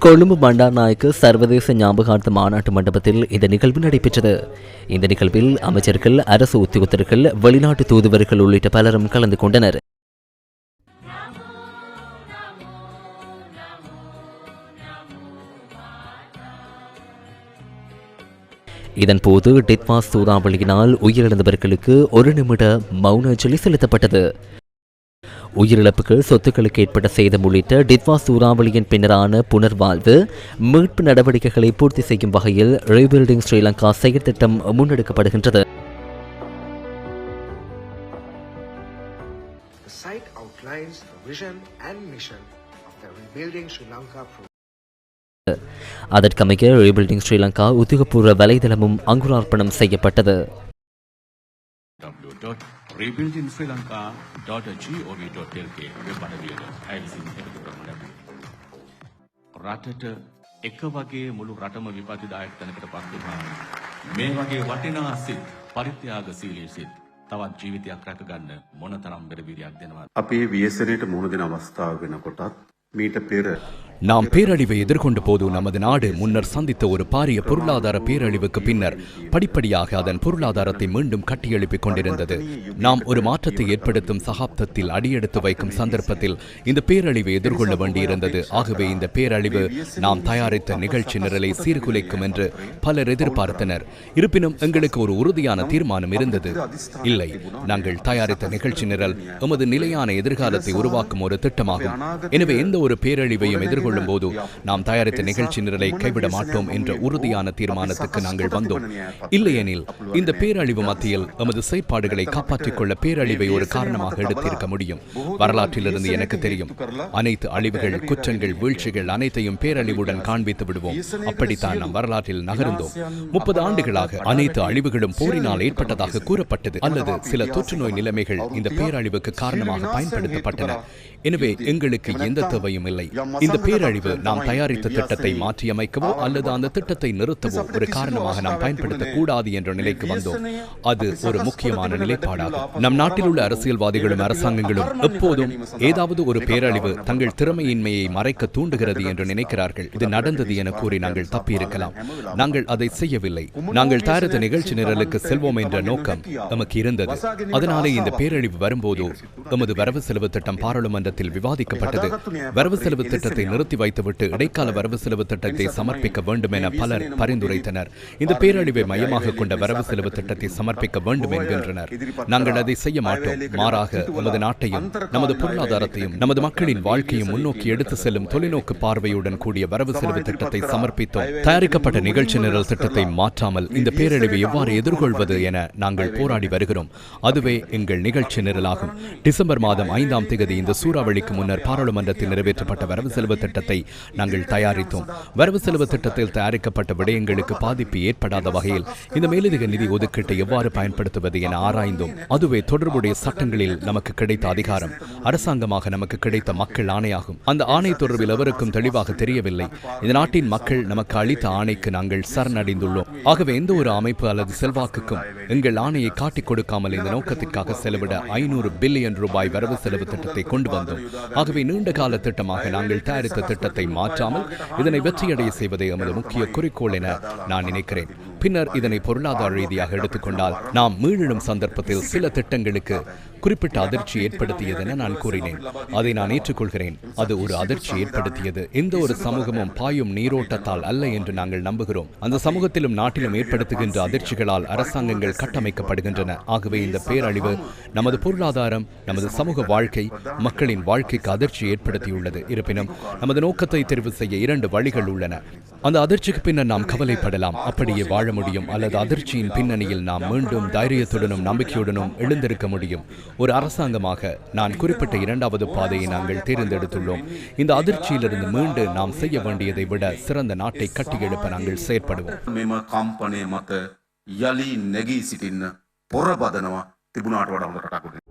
கொழும்பு பண்டார்நாயக்கு சர்வதேச ஞாபகார்த்த மாநாட்டு மண்டபத்தில் இந்த நிகழ்வு நடைபெற்றது. இந்த நிகழ்வில் அமைச்சர்கள், அரசு உத்தியோகத்தர்கள், வெளிநாட்டு தூதுவர்கள் உள்ளிட்ட பலரும் கலந்து கொண்டனர். இதன்போது டிட்வாஸ் சூறாவளியினால் உயிரிழந்தவர்களுக்கு 1 நிமிட மௌன அஞ்சலி செலுத்தப்பட்டது. உயிரிழப்புகள், சொத்துக்களுக்கு ஏற்பட்ட சேதம் உள்ளிட்ட டிட்வாஸ் சூறாவளியின் பின்னரான புனர்வாழ்வு மீட்பு நடவடிக்கைகளை பூர்த்தி செய்யும் வகையில் ரீபில்டிங் ஸ்ரீலங்கா செயற்திட்டம் முன்னெடுக்கப்படுகின்றது. அதற்கமைய ரீபில்டிங் ஸ்ரீலங்கா உத்தியோகபூர்வ வலைதளமும் அங்குரார்ப்பணம் செய்யப்பட்டது. රටට එක වගේ මුළු රටම විපත්තිදායක තැනකට පත් වුණා. මේ වගේ වටිනා සිත්, පරිත්‍යාගශීලී සිත් තවත් ජීවිතයක් රැක ගන්න මොනතරම් බෙරවිරියක් දෙනවද? අපේ වියසරයට මුහුණ දෙන අවස්ථාව වෙනකොටත් මීට පෙර நாம் பேரழிவை எதிர்கொண்ட போது நமது நாடு முன்னர் சந்தித்த ஒரு பாரிய பொருளாதார பேரழிவுக்கு பின்னர் படிப்படியாக அதன் பொருளாதாரத்தை மீண்டும் கட்டியெழுப்பிக் கொண்டிருந்தது. நாம் ஒரு மாற்றத்தை ஏற்படுத்தும் சகாப்தத்தில் அடியெடுத்து வைக்கும் சந்தர்ப்பத்தில் இந்த பேரழிவை எதிர்கொள்ள வேண்டியிருந்தது. ஆகவே இந்த பேரழிவு நாம் தயாரித்த நிகழ்ச்சி நிரலை சீர்குலைக்கும் என்று பலர் எதிர்பார்த்தனர். இருப்பினும் எங்களுக்கு ஒரு உறுதியான தீர்மானம் இருந்தது. இல்லை, நாங்கள் தயாரித்த நிகழ்ச்சி நிரல் எமது நிலையான எதிர்காலத்தை உருவாக்கும் ஒரு திட்டமாகும். எனவே எந்த ஒரு பேரழிவையும் எதிர்கொள்ளும் போது நாம் தயாரித்த நிகழ்ச்சி நிரலை கைவிட மாட்டோம் என்ற உறுதியான தீர்மானத்துக்கு நாங்கள் வந்தோம். இல்லையெனில் இந்த பேரழிவு மத்தியில் எமது செயற்பாடுகளை காப்பாற்றிக் கொள்ள பேரழிவை ஒரு காரணமாக எடுத்திருக்க முடியும். வரலாற்றிலிருந்து எனக்கு தெரியும், அனைத்து அழிவுகள், குற்றங்கள், வீழ்ச்சிகள் அனைத்தையும் பேரழிவுடன் காண்பித்து விடுவோம். அப்படித்தான் நாம் வரலாற்றில் நகர்ந்தோம். 30 ஆண்டுகளாக அனைத்து அழிவுகளும் போரினால் ஏற்பட்டதாக கூறப்பட்டது அல்லது சில தொற்றுநோய் நிலைமைகள் இந்த பேரழிவுக்கு காரணமாக பயன்படுத்தப்பட்டன. எனவே எங்களுக்கு எந்த தேவையும் இல்லை. இந்த பேரழிவு நாம் தயாரித்த திட்டத்தை மாற்றியமைக்கவோ அல்லது அந்த திட்டத்தை நிறுத்தவோ ஒரு காரணமாக நாம் பயன்படுத்தக்கூடாது என்ற நிலைக்கு வந்தோம். அது ஒரு முக்கியமான நிலைப்பாடாகும். நம் நாட்டில் உள்ள அரசியல்வாதிகளும் அரசாங்கங்களும் எப்போதும் ஏதாவது ஒரு பேரழிவு தங்கள் திறமையின்மையை மறைக்க தூண்டுகிறது என்று நினைக்கிறார்கள். இது நடந்தது என கூறி நாங்கள் தப்பியிருக்கலாம். நாங்கள் அதை செய்யவில்லை. நாங்கள் தயாரித்த நிகழ்ச்சி நிரலுக்கு செல்வோம் என்ற நோக்கம் நமக்கு இருந்தது. அதனாலே இந்த பேரழிவு வரும்போது எமது வரவு செலவு திட்டம் பாராளுமன்றத்தில் விவாதிக்கப்பட்டது. வரவு செலவு திட்டத்தை நிறுத்தி வைத்துவிட்டு இடைக்கால வரவு செலவு திட்டத்தை சமர்ப்பிக்க வேண்டும் என பலர் பரிந்துரைத்தனர். இந்த பேரழிவை மையமாக கொண்ட வரவு செலவு திட்டத்தை சமர்ப்பிக்க வேண்டும் என்கின்றனர். நாங்கள் அதை செய்ய மாட்டோம். மாறாக நமது நாட்டையும் நமது பொருளாதாரத்தையும் நமது மக்களின் வாழ்க்கையும் முன்னோக்கி எடுத்து செல்லும் தொலைநோக்கு பார்வையுடன் கூடிய வரவு செலவு திட்டத்தை சமர்ப்பித்தோம். தயாரிக்கப்பட்ட நிகழ்ச்சி நிரல் திட்டத்தை மாற்றாமல் இந்த பேரழிவை எவ்வாறு எதிர்கொள்வது என நாங்கள் போராடி வருகிறோம். அதுவே எங்கள் நிகழ்ச்சி நிரலாகும். டிசம்பர் மாதம் 5ஆம் தேதி இந்த சூறாவளிக்கு முன்னர் பாராளுமன்றத்தில் நிறைவேற்றப்பட்ட வரவு செலவு திட்டத்தை நாங்கள் தயாரித்தோம். வரவு செலவு திட்டத்தில் தயாரிக்கப்பட்ட விடயங்களுக்கு பாதிப்பு ஏற்படாத வகையில் இந்த மேலதிக நிதி ஒதுக்கீட்டை எவ்வாறு பயன்படுத்துவது என ஆராய்ந்தோம். அதுவே தொடர்புடைய சட்டங்களில் நமக்கு கிடைத்த அதிகாரம், அரசாங்கமாக நமக்கு கிடைத்த மக்கள் ஆணையாகும். அந்த ஆணை தொடர்பில் எவருக்கும் தெளிவாக தெரியவில்லை. இந்த நாட்டின் மக்கள் நமக்கு அளித்த ஆணைக்கு நாங்கள் சரணடைந்துள்ளோம். ஆகவே எந்த ஒரு அமைப்பு அல்லது செல்வாக்குக்கும் எங்கள் ஆணையை காட்டிக் கொடுக்காமல் இந்த நோக்கத்திற்காக செலவிட 500 பில்லியன் ரூபாய் வரவு செலவு திட்டத்தை கொண்டு வந்தோம். ஆகவே நீண்ட கால திட்டமாக நாங்கள் தயாரித்த திட்டத்தை மாற்றாமல் இதனை வெற்றியடைய செய்வதே எமது முக்கிய குறிக்கோள் என நான் நினைக்கிறேன். பின்னர் இதனை பொருளாதார ரீதியாக எடுத்துக்கொண்டால் நாம் மீளும் சந்தர்ப்பத்தில் சில திட்டங்களுக்கு குறிப்பிட்ட அதிர்ச்சி ஏற்படுத்தியது என நான் கூறினேன். அதை நான் ஏற்றுக்கொள்கிறேன். அது ஒரு அதிர்ச்சி ஏற்படுத்தியது. எந்த ஒரு சமூகமும் பாயும் நீரோட்டத்தால் அல்ல என்று நாங்கள் நம்புகிறோம். அந்த சமூகத்திலும் நாட்டிலும் ஏற்படுத்துகின்ற அதிர்ச்சிகளால் அரசாங்கங்கள் கட்டமைக்கப்படுகின்றன. ஆகவே இந்த பேரழிவு நமது பொருளாதாரம், நமது சமூக வாழ்க்கை, மக்களின் வாழ்க்கைக்கு அதிர்ச்சி ஏற்படுத்தியுள்ளது. இருப்பினும் நமது நோக்கத்தை தெரிவு செய்ய 2 வழிகள் உள்ளன. அந்த அதிர்ச்சிக்கு பின்னர் நாம் கவலைப்படலாம், அப்படியே வாழ முடியும். அல்லது அதிர்ச்சியின் பின்னணியில் நாம் மீண்டும் தைரியத்துடனும் நம்பிக்கையுடனும் எழுந்திருக்க முடியும். ஒரு அரசாங்கமாக நான் குறிப்பிட்ட 2வது பாதையை நாங்கள் தேர்ந்தெடுத்துள்ளோம். இந்த அதிர்ச்சியிலிருந்து மீண்டு நாம் செய்ய வேண்டியதை விட சிறந்த நாட்டை கட்டியெழுப்ப நாங்கள் செயற்படுவோம். මෙම කම්පනය මත යලි නැගී සිටින්න පොරබදනවා තිබුණාට වඩා හොඳ රටක්.